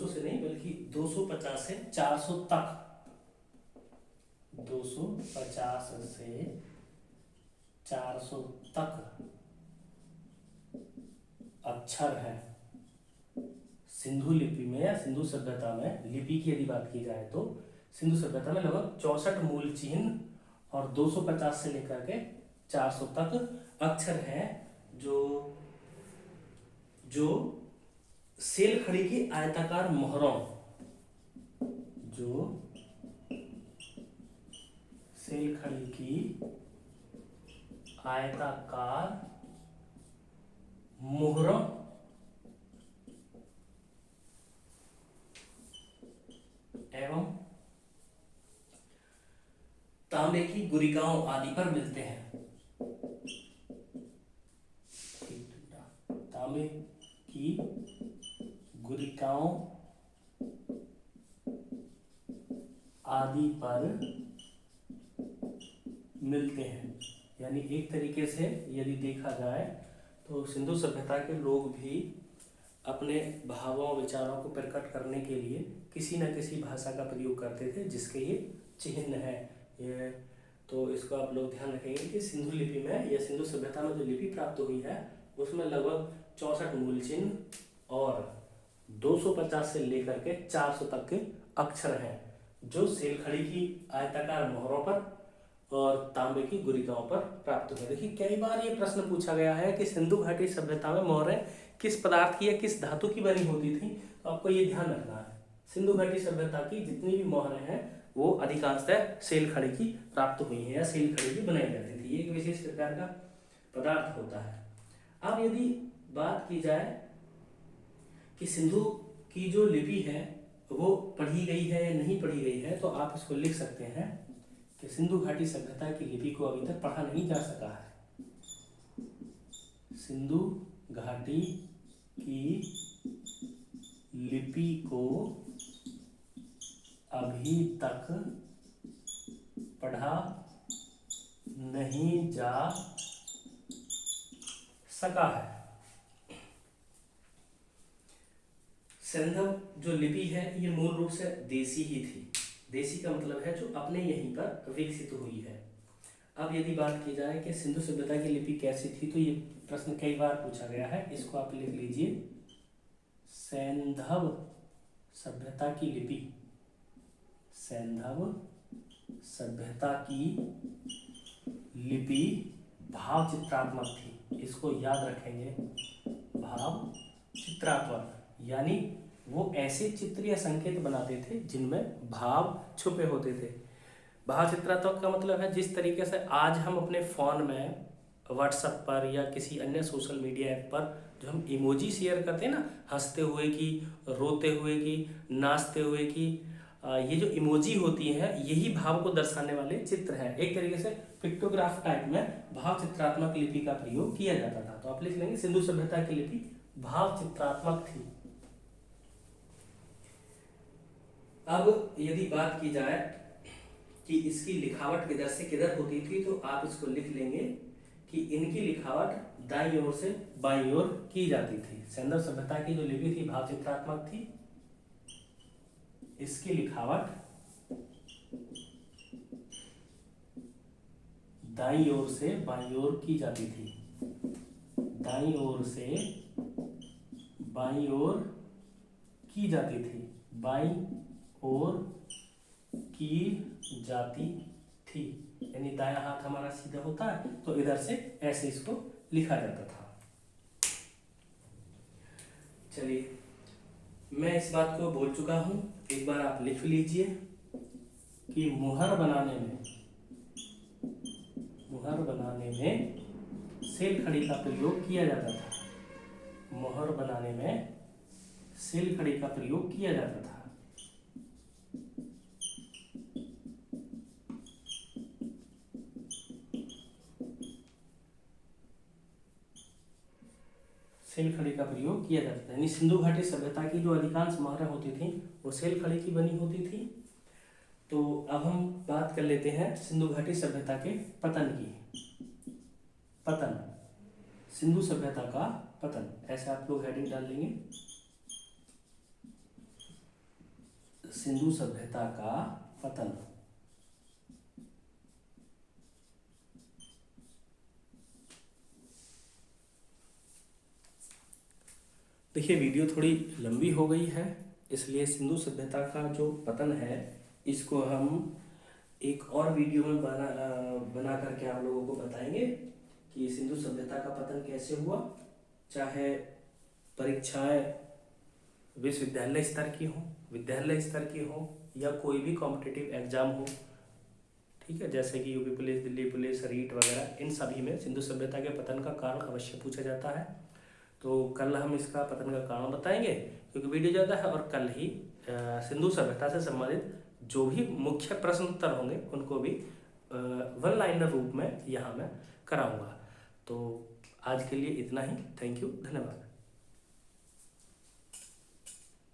से नहीं बल्कि 250 से 400 तक 250 से 400 तक अक्षर है सिंधु लिपि में या सिंधु सभ्यता में। लिपि की यदि बात की जाए तो सिंधु सभ्यता में लगभग 64 मूल चिन्ह और 250 से लेकर के 400 तक अक्षर हैं जो सेल खड़ी की आयताकार मोहरों एवं तांबे की गुरिकाओं आदि पर मिलते हैं। तांबे की गुरिकाओं आदि पर मिलते हैं। यानी एक तरीके से यदि देखा जाए तो सिंधु सभ्यता के लोग भी अपने भावों विचारों को प्रकट करने के लिए किसी न किसी भाषा का प्रयोग करते थे जिसके ये चिन्ह है। ये तो इसको आप लोग ध्यान रखेंगे कि सिंधु लिपि में या सिंधु सभ्यता में जो लिपि प्राप्त हुई है उसमें लगभग 64 मूल चिन्ह और 250 से लेकर के 400 तक के अक्षर हैं जो सेलखड़ी की आयताकार मोहरों पर और तांबे की गुरिकाओं पर प्राप्त हुए। देखिए कई बार ये प्रश्न पूछा गया है कि सिंधु घाटी सभ्यता में मोहरें किस पदार्थ की या किस धातु की बनी होती थी। तो आपको ये ध्यान रखना है, सिंधु घाटी सभ्यता की जितनी भी मोहरें हैं वो अधिकांशतः सेल खड़ी की प्राप्त हुई हैं या सेल खड़ी की बनाई जाती थी। ये एक विशेष प्रकार का पदार्थ होता है। अब यदि बात की जाए कि सिंधु की जो लिपि है वो पढ़ी गई है या नहीं पढ़ी गई है, तो आप इसको लिख सकते हैं कि सिंधु घाटी सभ्यता की लिपि को अभी तक पढ़ा नहीं जा सका है। सिंधु घाटी की लिपि को अभी तक पढ़ा नहीं जा सका है। सिंधव जो लिपि है ये मूल रूप से देसी ही थी। देसी का मतलब है जो अपने यहीं पर विकसित हुई है। अब यदि बात की जाए कि सिंधु सभ्यता की लिपि कैसी थी, तो ये प्रश्न कई बार पूछा गया है, इसको आप लिख लीजिए। सैंधव सभ्यता की लिपि, सैंधव सभ्यता की लिपि भाव चित्रात्मक थी। इसको याद रखेंगे, भाव चित्रात्मक, यानी वो ऐसे चित्र या संकेत बनाते थे जिनमें भाव छुपे होते थे। भाव चित्रात्मक का मतलब है जिस तरीके से आज हम अपने फ़ोन में व्हाट्सएप पर या किसी अन्य सोशल मीडिया ऐप पर जो हम इमोजी शेयर करते हैं ना, हंसते हुए की, रोते हुए की, नाचते हुए की, ये जो इमोजी होती हैं यही भाव को दर्शाने वाले चित्र हैं। एक तरीके से पिक्टोग्राफ टाइप में भाव चित्रात्मक लिपि का प्रयोग किया जाता था। तो आप लिख लेंगे सिंधु सभ्यता की लिपि भाव चित्रात्मक थी। अब यदि बात की जाए कि इसकी लिखावट किधर से किधर होती थी, तो आप इसको लिख लेंगे कि इनकी लिखावट दाईं ओर से बाईं ओर की जाती थी। सैंधव सभ्यता की जो लिपि थी भाव चित्रात्मक थी, इसकी लिखावट दाईं ओर से बाईं ओर की जाती थी। दाईं ओर से बाईं ओर की जाती थी, बाईं ओर की जाती थी, यानी दायां हाथ हमारा सीधा होता है तो इधर से ऐसे इसको लिखा जाता था। चलिए मैं इस बात को बोल चुका हूं, एक बार आप लिख लीजिए कि मुहर बनाने में सेल खड़ी का प्रयोग किया जाता था। मुहर बनाने में सेल खड़ी का प्रयोग किया जाता था। सेल खड़ी का प्रयोग किया जाता था, यानी सिंधु घाटी सभ्यता की जो अधिकांश मोहरें होती थी वो सेल खड़ी की बनी होती थी। तो अब हम बात कर लेते हैं सिंधु घाटी सभ्यता के पतन की। पतन, सिंधु सभ्यता का पतन, ऐसे आप लोग हेडिंग डाल लेंगे, सिंधु सभ्यता का पतन। देखिए वीडियो थोड़ी लंबी हो गई है, इसलिए सिंधु सभ्यता का जो पतन है इसको हम एक और वीडियो में बना करके आप लोगों को बताएंगे कि सिंधु सभ्यता का पतन कैसे हुआ। चाहे परीक्षाएं विश्वविद्यालय स्तर की हो, विद्यालय स्तर की हो या कोई भी कॉम्पिटिटिव एग्जाम हो, ठीक है, जैसे कि UP police, Delhi police, REET वगैरह, इन सभी में सिंधु सभ्यता के पतन का कारण अवश्य पूछा जाता है। तो कल हम इसका पतन का कारण बताएंगे, क्योंकि वीडियो ज़्यादा है, और कल ही सिंधु सभ्यता से संबंधित जो भी मुख्य प्रश्न उत्तर होंगे उनको भी वन लाइनर रूप में यहाँ मैं कराऊंगा। तो आज के लिए इतना ही। थैंक यू, धन्यवाद।